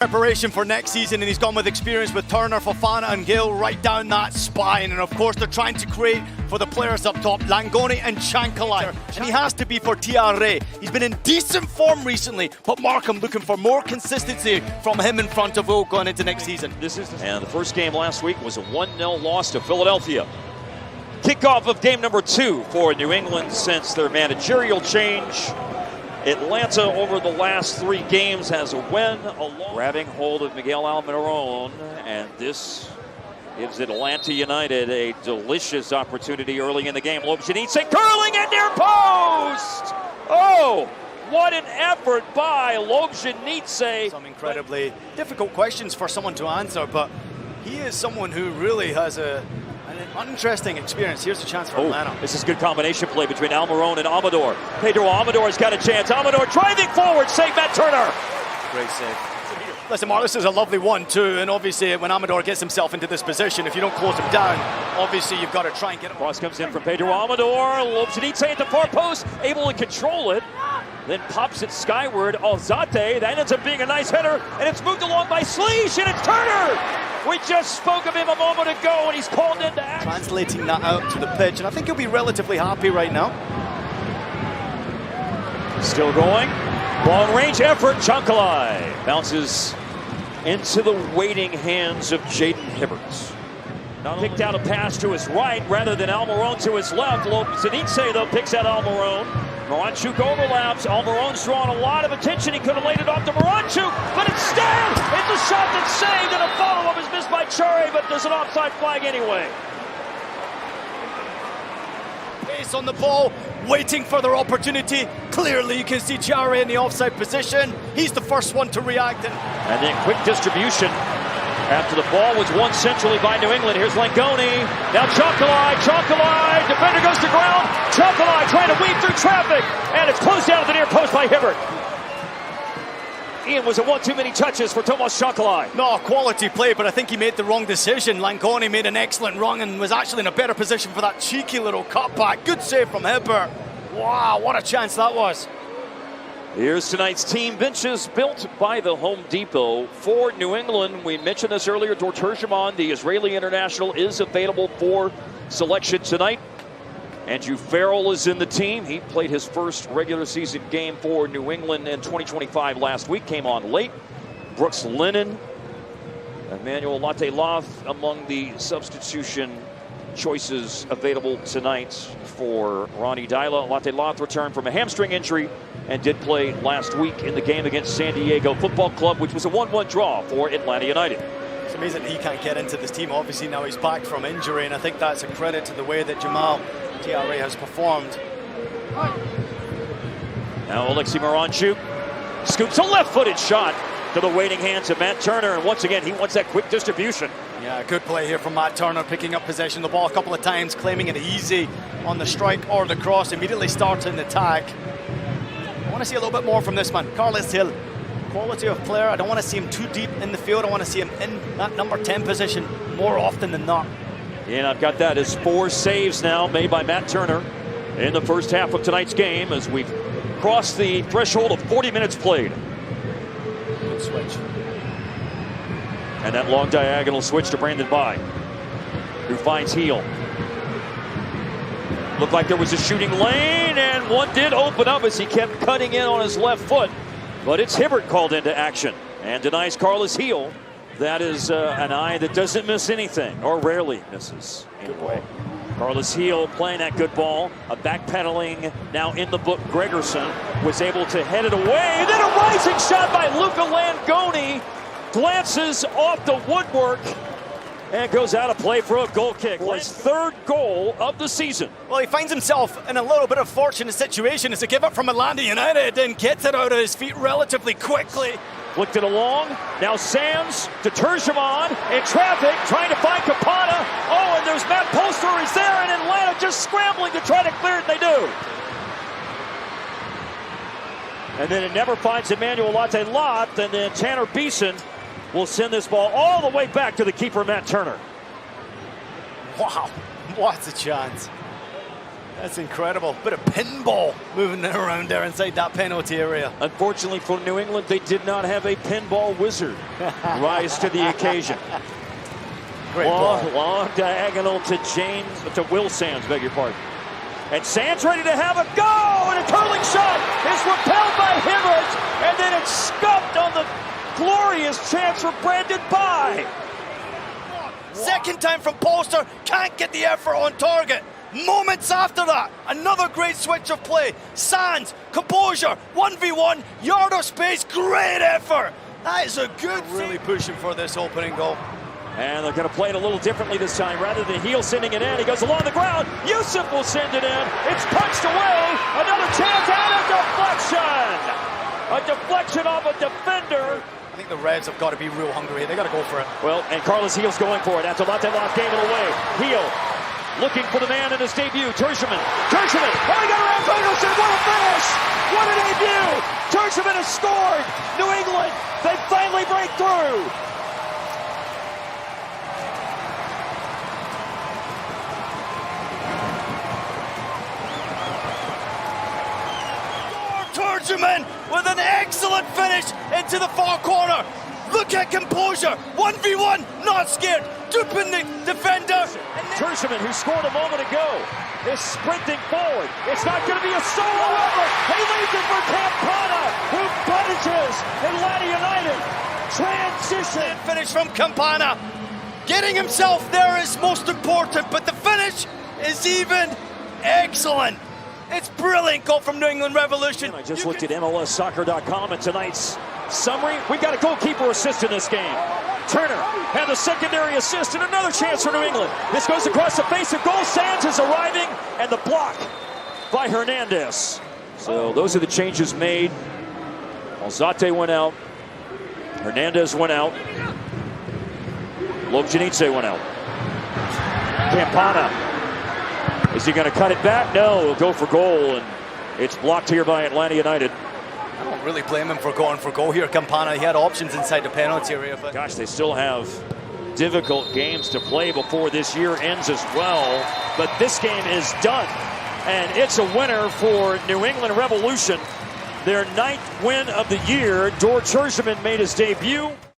Preparation for next season, and he's gone with experience with Turner, Fofana and Gill right down that spine. And of course they're trying to create for the players up top, Langoni and Chankalai. And he has to be for TRA. He's been in decent form recently, but Markham looking for more consistency from him in front of Will going into next season. And the first game last week was a 1-0 loss to Philadelphia. Kickoff of game number 2 for New England since their managerial change. Atlanta over the last 3 games has a win, grabbing hold of Miguel Almiron, and this gives Atlanta United a delicious opportunity early in the game. Lobjanidze curling at near post! Oh, what an effort by Lobjanidze. Some incredibly difficult questions for someone to answer, but he is someone who really has an interesting experience. Here's a chance for Atlanta. This is good combination play between Almiron and Amador. Pedro Amador's got a chance. Amador driving forward, save Matt Turner. Great save. Listen, Mark, this is a lovely 1-2, and obviously when Amador gets himself into this position, if you don't close him down, obviously you've got to try and get him. Cross comes in from Pedro Amador. Lobjanidze at the far post, able to control it. Then pops it skyward. Alzate, that ends up being a nice header, and it's moved along by Sleesh, and it's Turner! We just spoke of him a moment ago, and he's called into action. Translating that out to the pitch, and I think he'll be relatively happy right now. Still going. Long range effort. Chankalai bounces into the waiting hands of Jaden Hibbert. Picked out a pass to his right rather than Almiron to his left. Lobjanidze, though, picks out Almiron. Moranchuk overlaps. Almiron's drawn a lot of attention. He could have laid it off to Moranchuk, but instead, it's a shot that's saved, and a follow-up is missed by Chare, but there's an offside flag anyway. Pace on the ball, waiting for their opportunity. Clearly, you can see Chare in the offside position. He's the first one to react. And then quick distribution after the ball was won centrally by New England. Here's Langoni. Now Chankalai. Defender goes to ground. Chankalai trying to weave through traffic. And it's closed out at the near post by Hibbert. Ian, was it one too many touches for Tomas Chankalai? No, quality play, but I think he made the wrong decision. Langoni made an excellent run and was actually in a better position for that cheeky little cutback. Good save from Hibbert. Wow, what a chance that was. Here's tonight's team benches built by the Home Depot for New England. We mentioned this earlier. Turgeman, the Israeli international, is available for selection tonight. Andrew Farrell is in the team. He played his first regular season game for New England in 2025 last week. Came on late. Brooks Lennon, Emmanuel Latelaf among the substitution choices available tonight for Ronnie Dyla. Latelaf returned from a hamstring injury and did play last week in the game against San Diego Football Club, which was a 1-1 draw for Atlanta United. It's amazing he can't get into this team. Obviously now he's back from injury, and I think that's a credit to the way that Jamal TRA has performed. Now Alexei Moranchuk scoops a left-footed shot to the waiting hands of Matt Turner, and once again he wants that quick distribution. Yeah, good play here from Matt Turner, picking up possession of the ball a couple of times, claiming it easy on the strike or the cross, immediately starting the attack. I want to see a little bit more from this man, Carlos Hill. Quality of player. I don't want to see him too deep in the field. I want to see him in that number 10 position more often than not. And I've got that as 4 saves now made by Matt Turner in the first half of tonight's game as we've crossed the threshold of 40 minutes played. Good switch. And that long diagonal switch to Brandon By, who finds Heel. Looked like there was a shooting lane, and one did open up as he kept cutting in on his left foot. But it's Hibbert called into action and denies Carlos Heel. That is an eye that doesn't miss anything, or rarely misses. Good way. Carlos Heel playing that good ball. A backpedaling, now in the book, Gregerson was able to head it away. And then a rising shot by Luca Langoni. Glances off the woodwork and goes out of play for a goal kick. His 3rd goal of the season. Well, he finds himself in a little bit of fortunate situation as a give up from Atlanta United and gets it out of his feet relatively quickly. Flicked it along. Now Sands to Turgeman in traffic, trying to find Capana. Oh, and there's Matt Polster is there, and Atlanta just scrambling to try to clear it, and they do. And then it never finds Emmanuel Latelaf, and then Tanner Beeson will send this ball all the way back to the keeper, Matt Turner. Wow, what a chance. That's incredible. Bit of pinball moving around there inside that penalty area. Unfortunately for New England, they did not have a pinball wizard rise to the occasion. Great ball. Long diagonal to Will Sands, beg your pardon. And Sands ready to have a go, and a curling shot is repelled by Hibbert, and then it's scuffed on the glorious chance for Brandon Bye. Second time from Polster, can't get the effort on target. Moments after that, another great switch of play. Sands, composure, 1v1, yard of space, great effort. That is a good really pushing for this opening goal. And they're going to play it a little differently this time. Rather than Heel sending it in, he goes along the ground. Yusuf will send it in. It's punched away. Another chance and a deflection. A deflection off a defender. I think the Revs have got to be real hungry. They got to go for it. Well, and Carlos Heel's going for it. Antelante lost, gave it away. Heel looking for the man in his debut. Turgeman. Oh, he got around Ferguson. What a finish. What a debut. Turgeman has scored. New England, they finally break through. Turgeman with an excellent finish into the far corner. Look at composure. 1v1, not scared. Duping the defender. Turgeman, who scored a moment ago, is sprinting forward. It's not going to be a solo effort. He leaves it for Campana, who punishes Atlanta United. Transition. Finish from Campana. Getting himself there is most important, but the finish is even excellent. It's brilliant goal from New England Revolution. I just looked at MLSsoccer.com and tonight's summary. We've got a goalkeeper assist in this game. Turner had the secondary assist and another chance for New England. This goes across the face of goal. Sands is arriving and the block by Hernandez. So those are the changes made. Alzate went out. Hernandez went out. Lobjanidze went out. Campana. Is he going to cut it back? No, he'll go for goal, and it's blocked here by Atlanta United. I don't really blame him for going for goal here, Campana. He had options inside the penalty area. But gosh, they still have difficult games to play before this year ends as well. But this game is done, and it's a winner for New England Revolution. Their 9th win of the year. Turgeman made his debut.